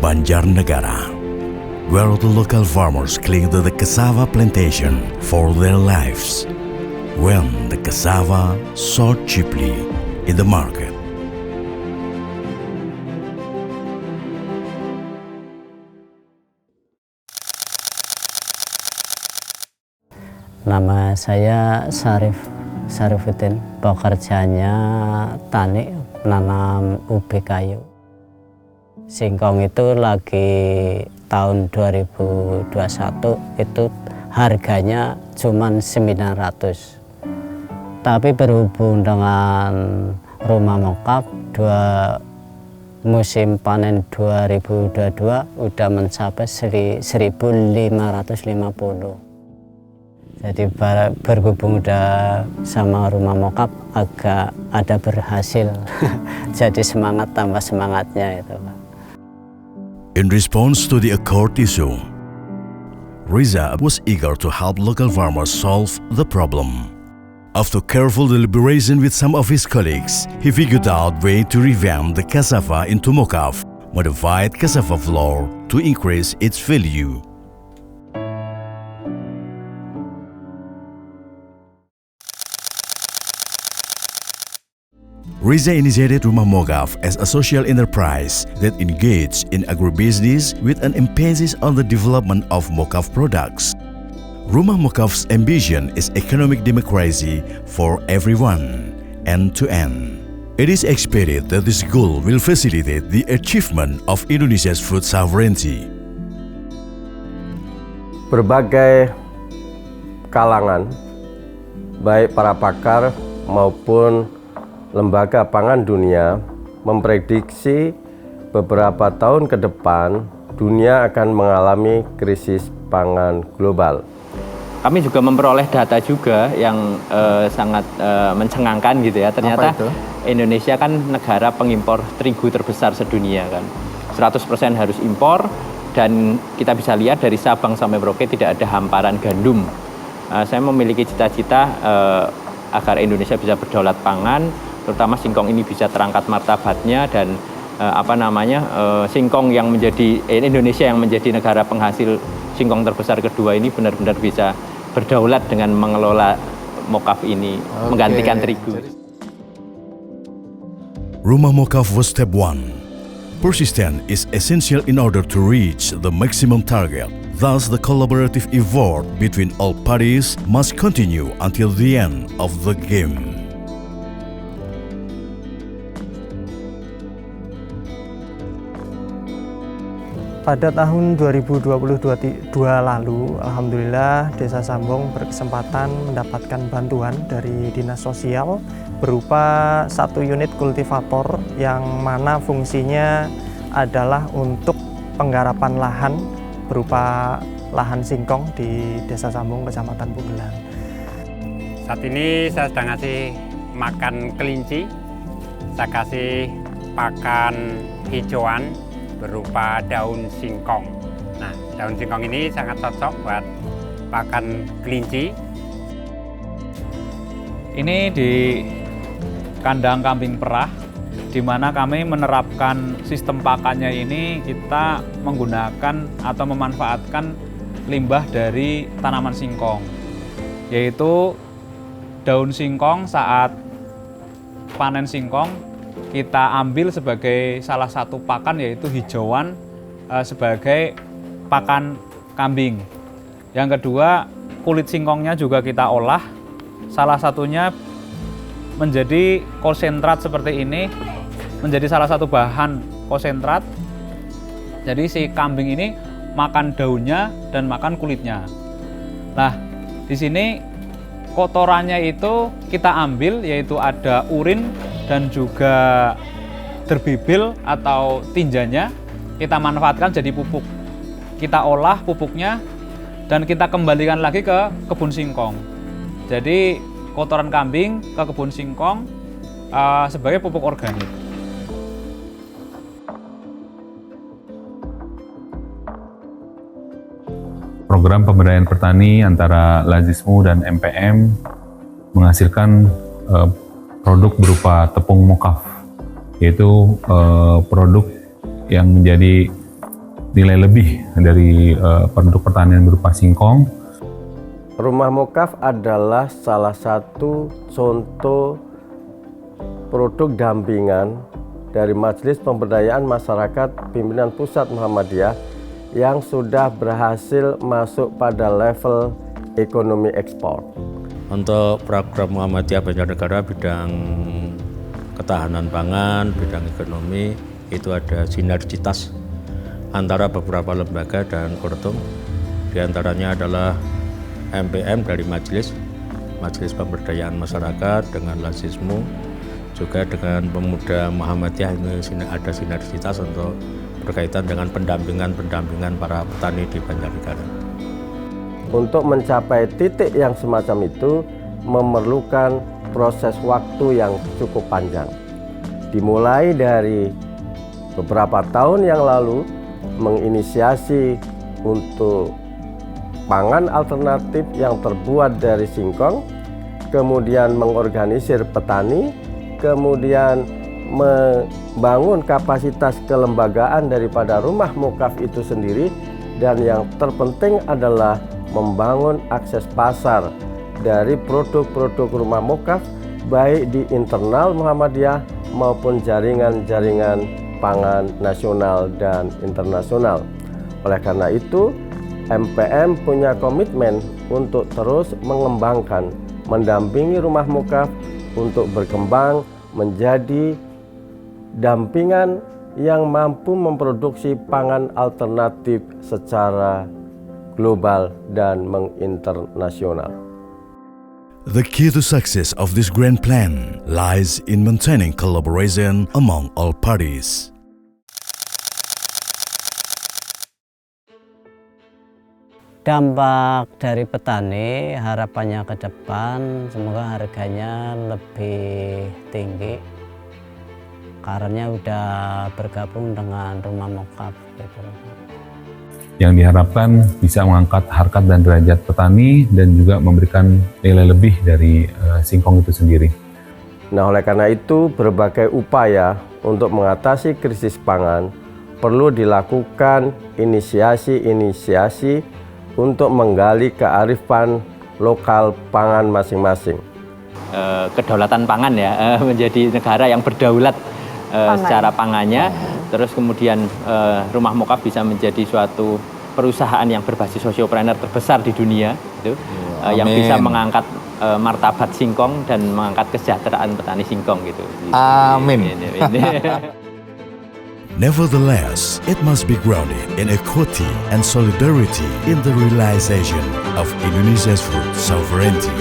Banjarnegara, where the local farmers cling to the cassava plantation for their lives, when the cassava sold cheaply in the market. Nama saya Syarifuddin, pekerjaannya tani, menanam ubi kayu. Singkong itu lagi tahun 2021 itu harganya cuma 900. Tapi berhubung dengan rumah mokaf musim panen 2022 udah mencapai 1.550. Jadi berhubung udah sama rumah mokaf agak ada berhasil. Jadi semangat tambah semangatnya itu, Pak. In response to the accord issue, Riza was eager to help local farmers solve the problem. After careful deliberation with some of his colleagues, he figured out a way to revamp the cassava into mokaf, modified cassava flour to increase its value. Riza initiated Rumah Mokaf as a social enterprise that engaged in agribusiness with an emphasis on the development of mokaf products. Rumah Mokaf's ambition is economic democracy for everyone, end to end. It is expected that this goal will facilitate the achievement of Indonesia's food sovereignty. Berbagai kalangan, baik para pakar maupun Lembaga Pangan Dunia memprediksi beberapa tahun ke depan dunia akan mengalami krisis pangan global. Kami juga memperoleh data juga yang sangat mencengangkan gitu ya. Ternyata Indonesia kan negara pengimpor terigu terbesar sedunia kan. 100% harus impor dan kita bisa lihat dari Sabang sampai Merauke tidak ada hamparan gandum. Saya memiliki cita-cita agar Indonesia bisa berdaulat pangan, terutama singkong ini bisa terangkat martabatnya dan singkong yang menjadi Indonesia yang menjadi negara penghasil singkong terbesar kedua ini benar-benar bisa berdaulat dengan mengelola mokaf ini, menggantikan terigu. Rumah Mokaf was step 1. Persistence is essential in order to reach the maximum target. Thus, the collaborative effort between all parties must continue until the end of the game. Pada tahun 2022 lalu, alhamdulillah Desa Sambong berkesempatan mendapatkan bantuan dari Dinas Sosial berupa 1 unit kultivator yang mana fungsinya adalah untuk penggarapan lahan berupa lahan singkong di Desa Sambong, Kecamatan Pugelan. Saat ini saya sedang ngasih makan kelinci, saya kasih pakan hijauan berupa daun singkong. Nah, daun singkong ini sangat cocok buat pakan kelinci. Ini di kandang kambing perah, di mana kami menerapkan sistem pakannya ini kita menggunakan atau memanfaatkan limbah dari tanaman singkong, yaitu daun singkong saat panen singkong kita ambil sebagai salah satu pakan, yaitu hijauan sebagai pakan kambing. Yang kedua, kulit singkongnya juga kita olah, salah satunya menjadi konsentrat seperti ini, menjadi salah satu bahan konsentrat. Jadi si kambing ini makan daunnya dan makan kulitnya. Nah, di sini kotorannya itu kita ambil, yaitu ada urin dan juga derbibil atau tinjanya, kita manfaatkan jadi pupuk. Kita olah pupuknya dan kita kembalikan lagi ke kebun singkong. Jadi kotoran kambing ke kebun singkong sebagai pupuk organik. Program pemberdayaan petani antara Lazismu dan MPM menghasilkan produk berupa tepung mokaf, yaitu produk yang menjadi nilai lebih dari produk pertanian berupa singkong. Rumah Mukaf adalah salah satu contoh produk dampingan dari Majelis Pemberdayaan Masyarakat Pimpinan Pusat Muhammadiyah yang sudah berhasil masuk pada level ekonomi ekspor. Untuk program Muhammadiyah Banjarnegara bidang ketahanan pangan, bidang ekonomi, itu ada sinergitas antara beberapa lembaga dan Kortum. Di antaranya adalah MPM dari Majelis Pemberdayaan Masyarakat dengan Lazismu, juga dengan Pemuda Muhammadiyah. Ini ada sinergitas untuk berkaitan dengan pendampingan para petani di Banjarnegara. Untuk mencapai titik yang semacam itu memerlukan proses waktu yang cukup panjang. Dimulai dari beberapa tahun yang lalu menginisiasi untuk pangan alternatif yang terbuat dari singkong, kemudian mengorganisir petani, kemudian membangun kapasitas kelembagaan daripada Rumah Mukaf itu sendiri, dan yang terpenting adalah membangun akses pasar dari produk-produk Rumah Mukaf baik di internal Muhammadiyah maupun jaringan-jaringan pangan nasional dan internasional. Oleh karena itu, MPM punya komitmen untuk terus mengembangkan, mendampingi Rumah Mukaf untuk berkembang menjadi dampingan yang mampu memproduksi pangan alternatif secara global dan menginternasional. The key to success of this grand plan lies in maintaining collaboration among all parties. Dampak dari petani, harapannya ke depan semoga harganya lebih tinggi karena udah bergabung dengan Rumah Mukaf gitu. Yang diharapkan bisa mengangkat harkat dan derajat petani dan juga memberikan nilai lebih dari singkong itu sendiri. Nah, oleh karena itu berbagai upaya untuk mengatasi krisis pangan perlu dilakukan inisiasi-inisiasi untuk menggali kearifan lokal pangan masing-masing. Kedaulatan pangan ya, menjadi negara yang berdaulat secara pangannya. Terus kemudian Rumah Mukaf bisa menjadi suatu perusahaan yang berbasis sosiopreneur terbesar di dunia, gitu, yang bisa mengangkat martabat singkong dan mengangkat kesejahteraan petani singkong, gitu. Amin. Nevertheless, it must be grounded in equity and solidarity in the realization of Indonesia's food sovereignty.